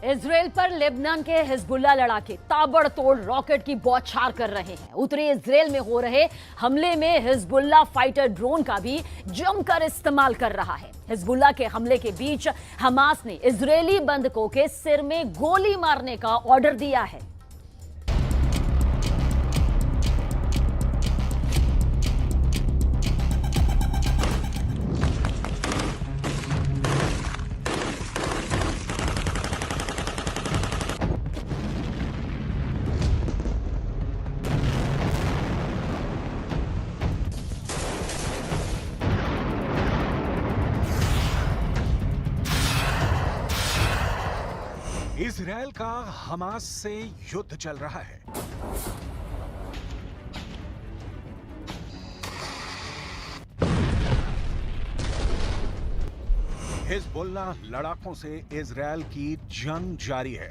Israel पर Lebanon के Hezbollah लड़ाके ताबड़तोड़ रॉकेट की बौछार कर रहे हैं। उत्तरी इजराइल में हो रहे हमले में हिजबुल्लाह फाइटर ड्रोन का भी जमकर इस्तेमाल कर रहा है। हिजबुल्लाह के हमले के बीच हमास ने इजरायली बंधकों के सिर में गोली मारने का ऑर्डर दिया है। इजराइल का हमास से युद्ध चल रहा है। हिजबुल्लाह लड़ाकों से इजराइल की जंग जारी है।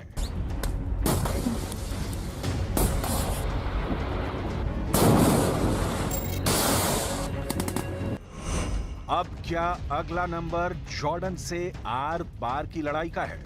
अब क्या अगला नंबर जॉर्डन से आर पार की लड़ाई का है?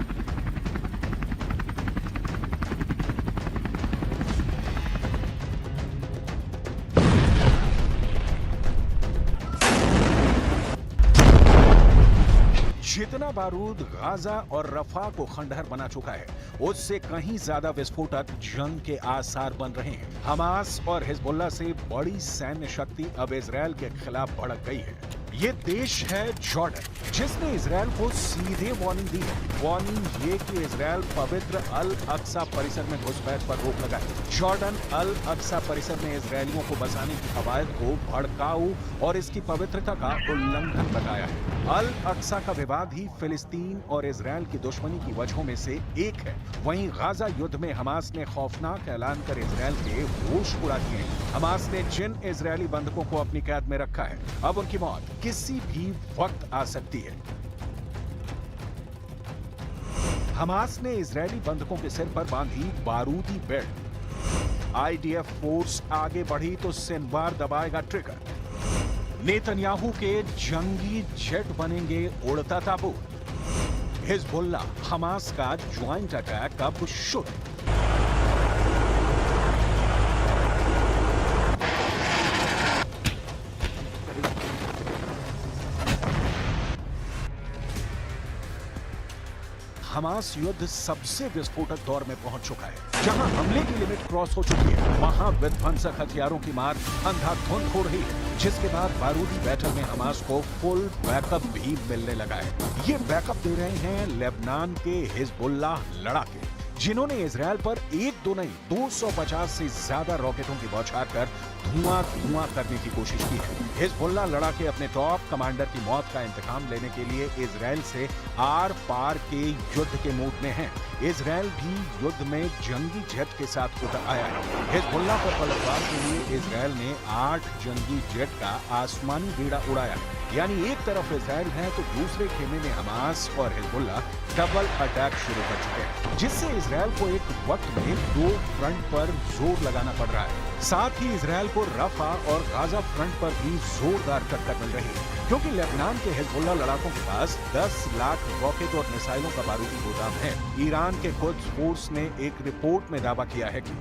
जितना बारूद गाजा और रफा को खंडहर बना चुका है, उससे कहीं ज्यादा विस्फोटक जंग के आसार बन रहे हैं। हमास और हिजबुल्लाह से बड़ी सैन्य शक्ति अब इजराइल के खिलाफ भड़क गई है। ये देश है जॉर्डन, जिसने इजराइल को सीधे वार्निंग दी है। वार्निंग ये कि इजराइल पवित्र अल अक्सा परिसर में घुसपैठ पर रोक लगाए। जॉर्डन अल अक्सा परिसर में इजरायलियों को बसाने की कवायद को भड़काऊ और इसकी पवित्रता का उल्लंघन बताया है। अल अक्सा का विवाद ही फिलिस्तीन और इजराइल की दुश्मनी की वजहों में से एक है। वहीं गाजा युद्ध में हमास ने खौफनाक ऐलान कर इजराइल के होश उड़ा दिए हैं। हमास ने जिन इजरायली बंधकों को अपनी कैद में रखा है, अब उनकी मौत किसी भी वक्त आ सकती है। हमास ने इजरायली बंधकों के सिर पर बांधी बारूदी बेल्ट। आईडीएफ फोर्स आगे बढ़ी तो सिनवार दबाएगा ट्रिगर। नेतन्याहू के जंगी जेट बनेंगे उड़ता ताबूत। हिजबुल्लाह हमास का ज्वाइंट अटैक अब शुरू। हमास युद्ध सबसे विस्फोटक दौर में पहुंच चुका है। जहां हमले की लिमिट क्रॉस हो चुकी है, वहां विध्वंसक हथियारों की मार अंधाधुंध हो रही है, जिसके बाद बारूदी बैटल में हमास को फुल बैकअप भी मिलने लगा है। ये बैकअप दे रहे हैं लेबनान के हिजबुल्लाह लड़ाके, जिन्होंने इजराइल पर एक दो नहीं 250 से ज्यादा रॉकेटों की बौछार कर धुआं करने की कोशिश की है। हिजबुल्लाह लड़ाके अपने टॉप कमांडर की मौत का इंतकाम लेने के लिए इजराइल से आर पार के युद्ध के मूड में है। इजराइल भी युद्ध में जंगी जेट के साथ उतर आया है। हिजबुल्लाह पर पलटवार के लिए इजराइल ने 8 जंगी जेट का आसमानी बेड़ा उड़ाया। यानी एक तरफ इजराइल है तो दूसरे खेमे में हमास और हिजबुल्लाह डबल अटैक शुरू कर चुके हैं, जिससे इजराइल को एक वक्त में 2 फ्रंट पर जोर लगाना पड़ रहा है। साथ ही इजराइल को रफा और गाजा फ्रंट पर भी जोरदार टक्कर मिल रही है, क्योंकि लेबनान के हिजबुल्लाह लड़ाकों के पास 10 लाख रॉकेट और मिसाइलों का बारूदी गोदाम है। ईरान के कुद्स फोर्स ने एक रिपोर्ट में दावा किया है कि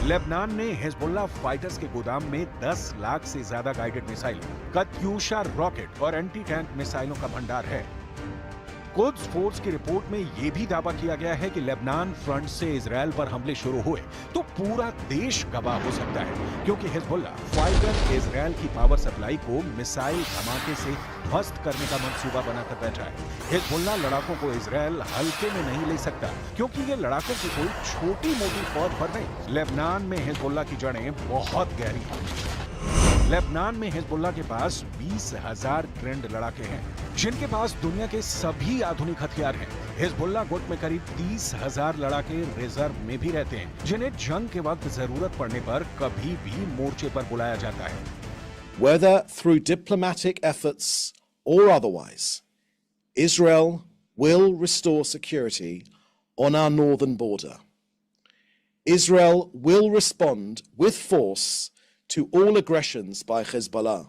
लेबनान में हिजबुल्लाह फाइटर्स के गोदाम में 10 लाख से ज्यादा गाइडेड मिसाइल, कत्यूशा रॉकेट और एंटी टैंक मिसाइलों का भंडार है। कुद्स फोर्स की रिपोर्ट में यह भी दावा किया गया है कि लेबनान फ्रंट से इजराइल पर हमले शुरू हुए तो पूरा देश गवाह हो सकता है, क्योंकि हिजबुल्लाह फाइटर इजराइल की पावर सप्लाई को मिसाइल धमाके से ध्वस्त करने का मंसूबा बनाकर बैठा है। हिजबुल्लाह लड़ाकों को इजराइल हल्के में नहीं ले सकता, क्योंकि ये लड़ाकों की कोई छोटी मोटी फौज पर नहीं। लेबनान में हिजबुल्लाह की जड़ें बहुत गहरी हैं। लेबनान में हिजबुल्लाह के पास 20,000 ट्रेंड लड़ाके हैं, जिनके पास दुनिया के सभी आधुनिक हथियार हैं। हिजबुल्लाह गुट में करीब 30,000 लड़ाके रिजर्व में भी रहते हैं, जिन्हें जंग के वक्त जरूरत पड़ने पर कभी भी मोर्चे पर बुलाया जाता है। Whether through diplomatic efforts or otherwise, Israel will restore security on our northern border. Israel will respond with force to all aggressions by Hezbollah.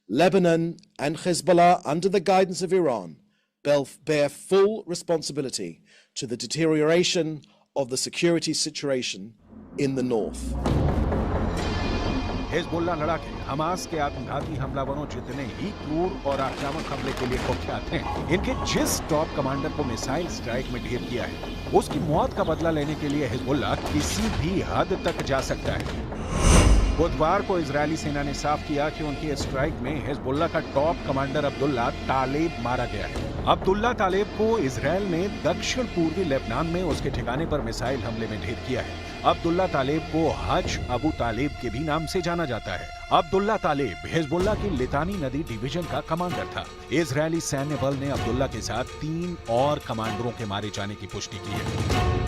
Lebanon and Hezbollah, under the guidance of Iran, bear full responsibility to the deterioration of the security situation in the north. Hezbollah लड़ाके Hamas के आत्मघाती हमलावरों जितने ही क्रूर और आक्रामक हमले के लिए कुख्यात हैं, इनके जिस टॉप कमांडर को मिसाइल स्ट्राइक में ढेर किया है, उसकी मौत का बदला लेने के लिए हिजबुल्लाह किसी भी हद तक जा सकता है। बुधवार को इजरायली सेना ने साफ किया कि उनकी स्ट्राइक में हिजबुल्लाह का टॉप कमांडर अब्दुल्ला तालेब मारा गया है। अब्दुल्ला तालेब को इजरायल ने दक्षिण पूर्वी लेबनान में उसके ठिकाने पर मिसाइल हमले में ढेर किया है। अब्दुल्ला तालेब को हज अबू तालेब के भी नाम से जाना जाता है। अब्दुल्ला तालेब हिजबुल्लाह की लितानी नदी डिवीजन का कमांडर था। इजरायली सैन्य बल ने अब्दुल्ला के साथ 3 और कमांडरों के मारे जाने की पुष्टि की है।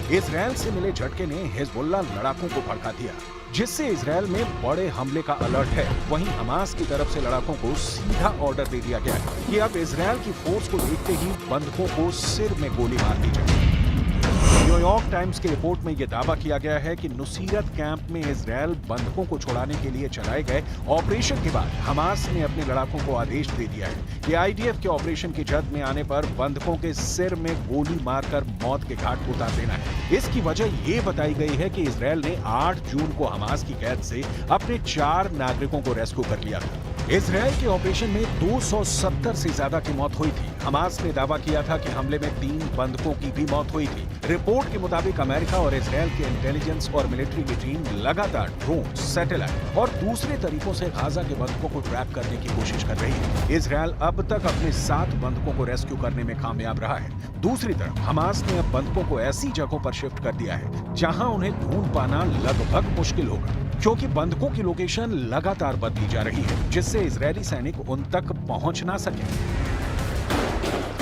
इजरायल से मिले झटके ने हिजबुल्लाह लड़ाकों को भड़का दिया, जिससे इजरायल में बड़े हमले का अलर्ट है। वहीं हमास की तरफ से लड़ाकों को सीधा ऑर्डर दे दिया गया है कि अब इजरायल की फोर्स को देखते ही बंधकों को सिर में गोली मार दी जाए। न्यूयॉर्क टाइम्स की रिपोर्ट में यह दावा किया गया है कि नुसीरत कैंप में इजरायल बंधकों को छुड़ाने के लिए चलाए गए ऑपरेशन के बाद हमास ने अपने लड़ाकों को आदेश दे दिया है कि आईडीएफ के ऑपरेशन की जद में आने पर बंधकों के सिर में गोली मारकर मौत के घाट उतार देना है। इसकी वजह ये बताई गई है कि इजरायल ने 8 जून को हमास की कैद से अपने 4 नागरिकों को रेस्क्यू कर लिया था। इजरायल के ऑपरेशन में 270 से ज्यादा की मौत हुई थी। हमास ने दावा किया था कि हमले में 3 बंधकों की भी मौत हुई थी। रिपोर्ट के मुताबिक अमेरिका और इजरायल के इंटेलिजेंस और मिलिट्री की टीम लगातार ड्रोन, सैटेलाइट और दूसरे तरीकों से गाजा के बंधकों को ट्रैप करने की कोशिश कर रही है। इजरायल अब तक अपने 7 बंधकों को रेस्क्यू करने में कामयाब रहा है। दूसरी तरफ हमास ने अब बंधकों को ऐसी जगहों पर शिफ्ट कर दिया है जहां उन्हें ढूंढ पाना लगभग मुश्किल होगा, क्योंकि बंधकों की लोकेशन लगातार बदली जा रही है, जिससे इजरायली सैनिक उन तक पहुंच ना सके।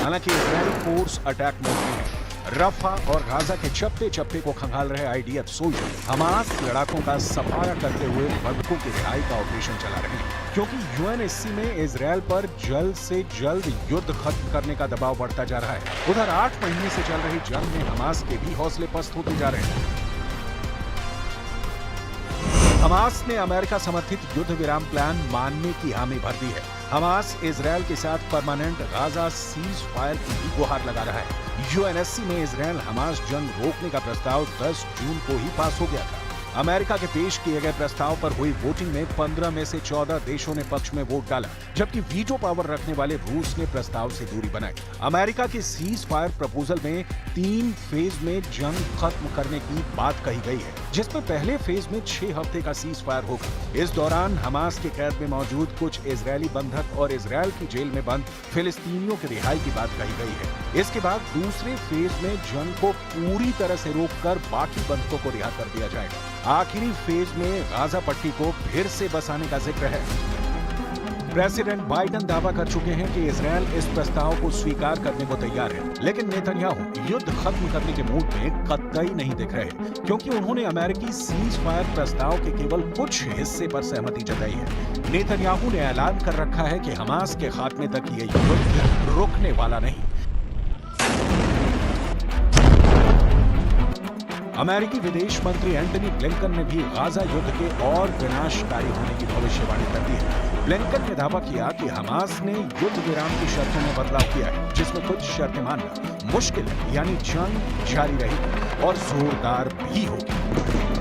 हालांकि इजरायली फोर्स अटैक मोड में है। रफा और गाजा के चप्पे चप्पे को खंगाल रहे आईडीएफ सोल्जर हमास लड़ाकों का सफाया करते हुए बंधकों की रिहाई का ऑपरेशन चला रहे हैं, क्योंकि यूएनएससी में इजरायल पर जल्द से जल्द युद्ध खत्म करने का दबाव बढ़ता जा रहा है। उधर 8 महीने से चल रही जंग में हमास के भी हौसले पस्त होते जा रहे हैं। हमास ने अमेरिका समर्थित युद्ध विराम प्लान मानने की हामी भर दी है। हमास इजरायल के साथ परमानेंट गाजा सीज फायर की भी गुहार लगा रहा है। यूएनएससी में इजरायल हमास जंग रोकने का प्रस्ताव 10 जून को ही पास हो गया था। अमेरिका के पेश किए गए प्रस्ताव पर हुई वोटिंग में 15 में से 14 देशों ने पक्ष में वोट डाला, जबकि वीटो पावर रखने वाले रूस ने प्रस्ताव से दूरी बनाई। अमेरिका के सीज फायर प्रपोजल में 3 फेज में जंग खत्म करने की बात कही गई है, जिसमें पहले फेज में 6 हफ्ते का सीज फायर होगा। इस दौरान हमास के कैद में मौजूद कुछ इजरायली बंधक और इजरायल की जेल में बंद फिलिस्तीनियों की रिहाई की बात कही गई है। इसके बाद दूसरे फेज में जंग को पूरी तरह से रोककर बाकी बंधकों को रिहा कर दिया जाएगा। आखिरी फेज में गाजा पट्टी को फिर से बसाने का जिक्र है। प्रेसिडेंट बाइडेन दावा कर चुके हैं कि इजरायल इस प्रस्ताव को स्वीकार करने को तैयार है, लेकिन नेतन्याहू युद्ध खत्म करने के मूड में कतई नहीं दिख रहे, क्योंकि उन्होंने अमेरिकी सीज फायर प्रस्ताव के केवल कुछ हिस्से पर सहमति जताई है। नेतन्याहू ने ऐलान कर रखा है कि हमास के खात्मे तक ये युद्ध रुकने वाला नहीं। अमेरिकी विदेश मंत्री एंटनी ब्लिंकन ने भी गाजा युद्ध के और विनाशकारी होने की भविष्यवाणी कर दी है। ब्लिंकन ने दावा किया कि हमास ने युद्ध विराम की शर्तों में बदलाव किया है, जिसमें कुछ शर्तें मानना मुश्किल है, यानी जंग जारी रहेगी और जोरदार भी होगी।